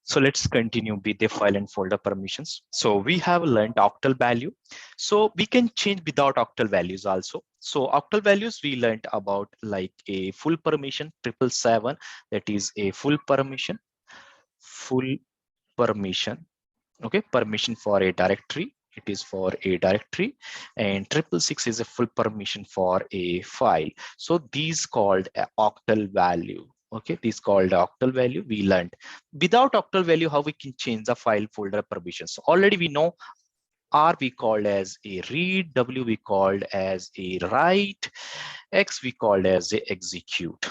So let's continue with the file and folder permissions. So we have learned octal value. So we can change without octal values also. So octal values we learned about like a full permission 777, that is a full permission. Okay, permission for a directory. It is for a directory, and 666 is a full permission for a file. So these called a octal value. Okay, this called octal value. We learned without octal value how we can change the file folder permissions. So already we know R we called as a read, W we called as a write, X we called as a execute.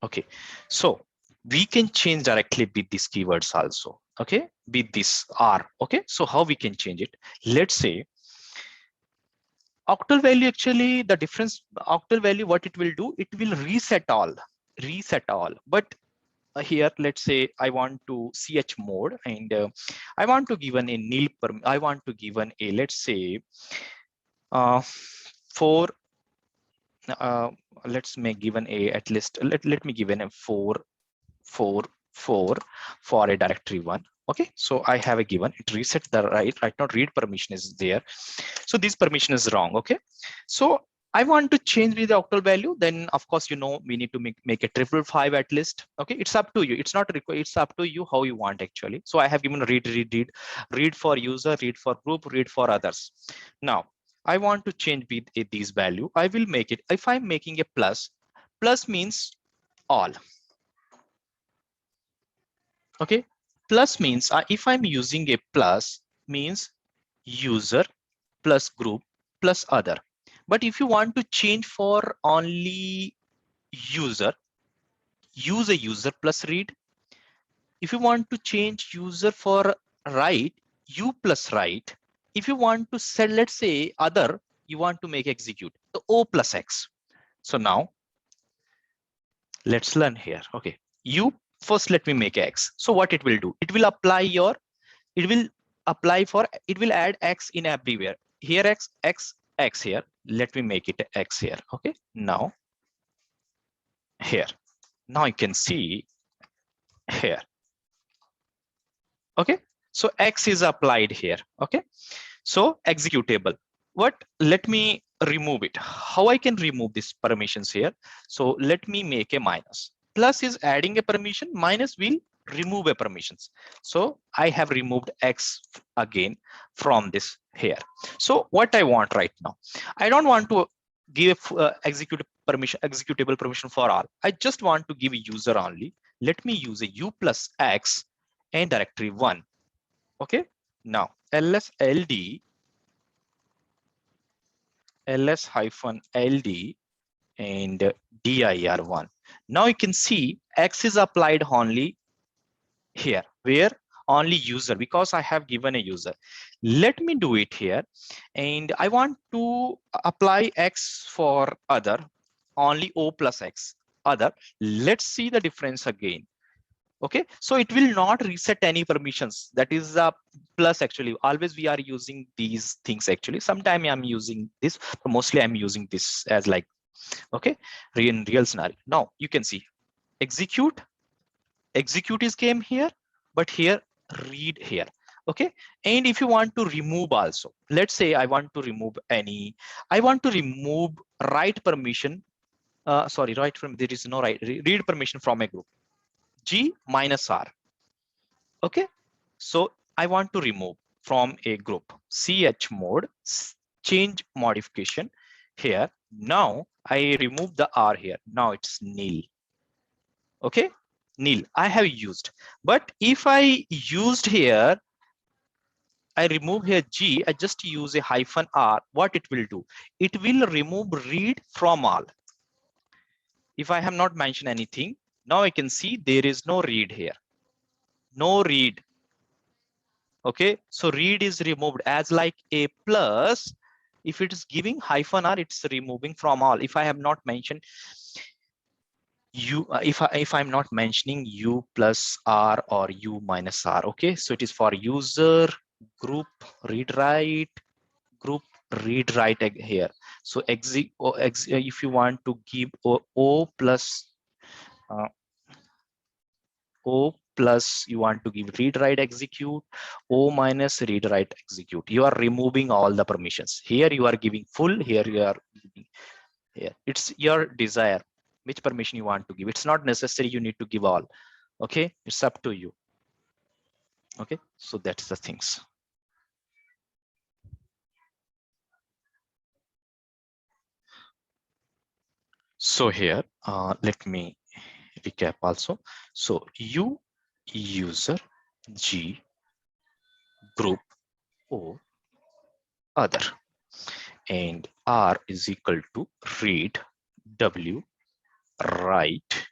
Okay, so we can change directly with these keywords also. Okay, with this R. Okay, so how we can change it? Let's say octal value, actually the difference octal value, what it will do, it will reset all, but here let's say I want to ch mode, and I want to give an a nil I want to give an a, let's say for let's make given a at least let me give an a 4 for a directory 1. Okay, so I have a given, it reset the right now read permission is there, so this permission is wrong. Okay, so I want to change with the octal value, then of course we need to make a 555 at least. Okay, it's up to you, it's not required, it's up to you how you want actually. So I have given read for user, read for group, read for others. Now I want to change with these value. I will make it, if I'm making a plus means all. Okay, plus means if I'm using a plus means user plus group plus other. But if you want to change for only user, use a user plus read. If you want to change user for write, u plus write. If you want to set, let's say other, you want to make execute, the o plus x. So now let's learn here. Okay, you first let me make x. So what it will do, it will apply your, it will apply for, it will add x in everywhere. Here x here, let me make it x here. Okay, now here, now you can see here. Okay, so x is applied here. Okay, so executable. What, let me remove it. How I can remove these permissions here? So let me make a minus. Plus is adding a permission, minus will remove a permissions. So I have removed x again from this here. So what I want right now, I don't want to give executable permission for all. I just want to give a user only. Let me use a u plus x and directory 1. Okay, now ls-ld ls-ld and dir1. Now you can see x is applied only here, where only user, because I have given a user. Let me do it here, and I want to apply x for other, only o plus x other. Let's see the difference again. Okay, so it will not reset any permissions. That is a plus. Actually, always we are using these things. Actually, sometime I'm using this, but mostly I'm using this as like, okay, in real scenario. Now you can see execute is came here, but here read here. Okay, and if you want to remove also, let's say I want to remove any, I want to remove write permission. Sorry, write from, there is no write, read permission from a group. G minus R. Okay, so I want to remove from a group. Ch mode, change modification here. Now I remove the R here. Now it's nil. Okay, nil I have used. But if I used here, I remove here G, I just use a hyphen R. What it will do? It will remove read from all. If I have not mentioned anything, now I can see there is no read here. No read. Okay, so read is removed as like a plus. If it is giving hyphen R, it's removing from all. If I have not mentioned u, if I'm not mentioning u plus R or u minus R. Okay, so it is for user, group, read write, group, read write here. So if you want to give o plus plus you want to give read write execute, O minus read write execute. You are removing all the permissions. Here you are giving full, here you are giving here. It's your desire which permission you want to give. It's not necessary you need to give all. Okay, it's up to you. Okay, so that's the things. So here, let me recap also. So U user, G group, O other, and R is equal to read, W write,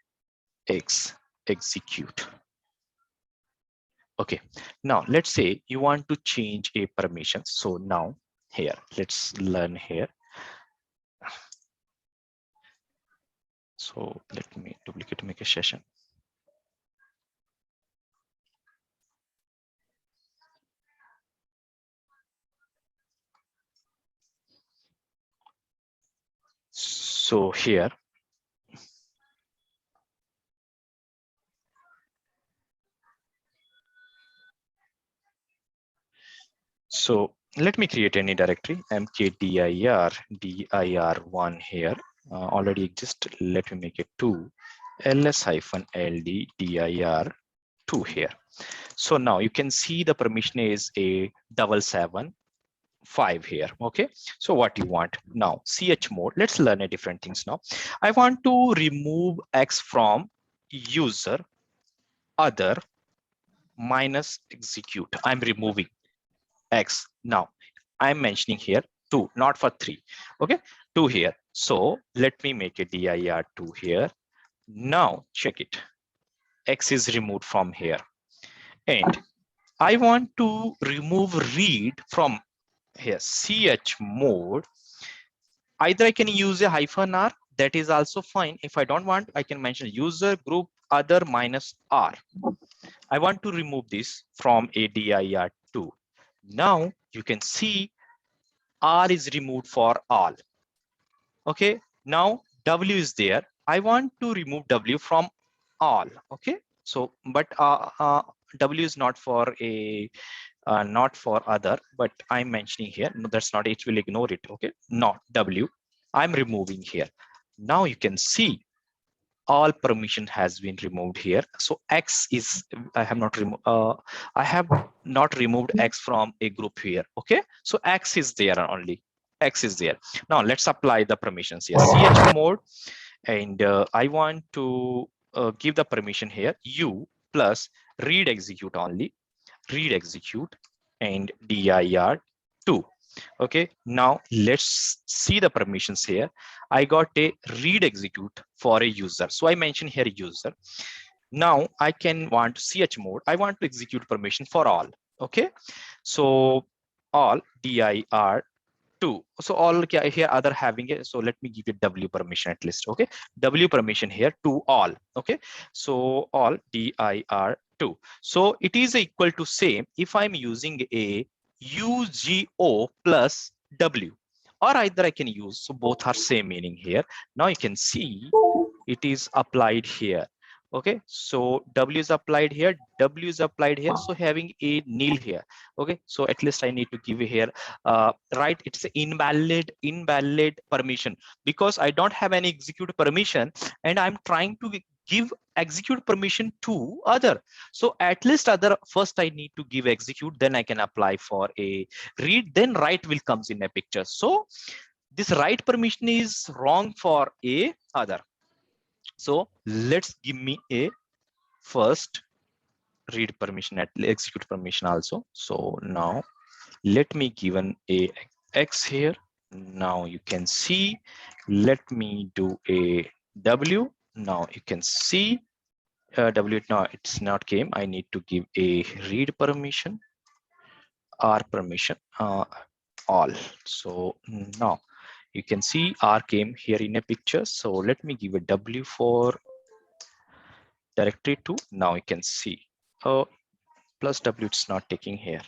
X execute. Okay, now let's say you want to change a permission. So now here, let's learn here. So let me duplicate, make a session. So here, so let me create any directory, mkdir dir1 here, already exists. Let me make it 2, ls-ld dir2 here. So now you can see the permission is a 775 here. Okay, so what you want now, ch mode. Let's learn a different things now. I want to remove X from user other minus execute. I'm removing X. Now I'm mentioning here 2, not for 3. Okay, 2 here. So let me make a dir2 here. Now check it. X is removed from here. And I want to remove read from here, ch mode. Either I can use a -r, that is also fine. If I don't want, I can mention user group other minus R. I want to remove this from a dir2. Now you can see R is removed for all. Okay, now W is there. I want to remove W from all. Okay, so but W is not for a not for other, but I'm mentioning here. No, that's not, it will ignore it. Okay, not W. I'm removing here. Now you can see all permission has been removed here. So X is, I have not removed, I have not removed X from a group here. Okay, so X is there only. X is there. Now let's apply the permissions here. Ch mode, and I want to give the permission here U plus read execute only, read execute, and dir2. Okay, now let's see the permissions here. I got a read execute for a user, so I mentioned here user. Now I can want ch mode, I want to execute permission for all. Okay, so all dir2. So all here other having it, so let me give it W permission at least. Okay, W permission here to all. Okay, so all dir2. So it is equal to same if I'm using a UGO plus W, or either I can use, so both are same meaning here. Now you can see it is applied here. Okay, so W is applied here, W is applied here, so having a nil here. Okay, so at least I need to give here right, it's invalid permission, because I don't have any execute permission and I'm trying to give execute permission to other. So at least other first I need to give execute, then I can apply for a read, then write will comes in a picture. So this write permission is wrong for a other. So let's give me a first read permission at execute permission also. So now let me given a X here. Now you can see, let me do a W. Now you can see W, now it's not came. I need to give a read permission, R permission, all. So now you can see R came here in a picture. So let me give a W for directory 2. Now you can see plus W, it's not taking here.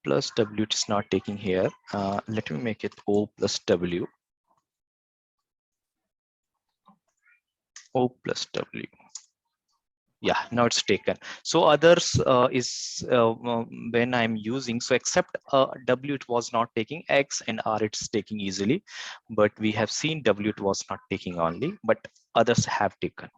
Plus W, it's not taking here. Let me make it O plus W. O plus W. Yeah, now it's taken. So others is when I'm using, so except W it was not taking, X and R it's taking easily, but we have seen W it was not taking only, but others have taken.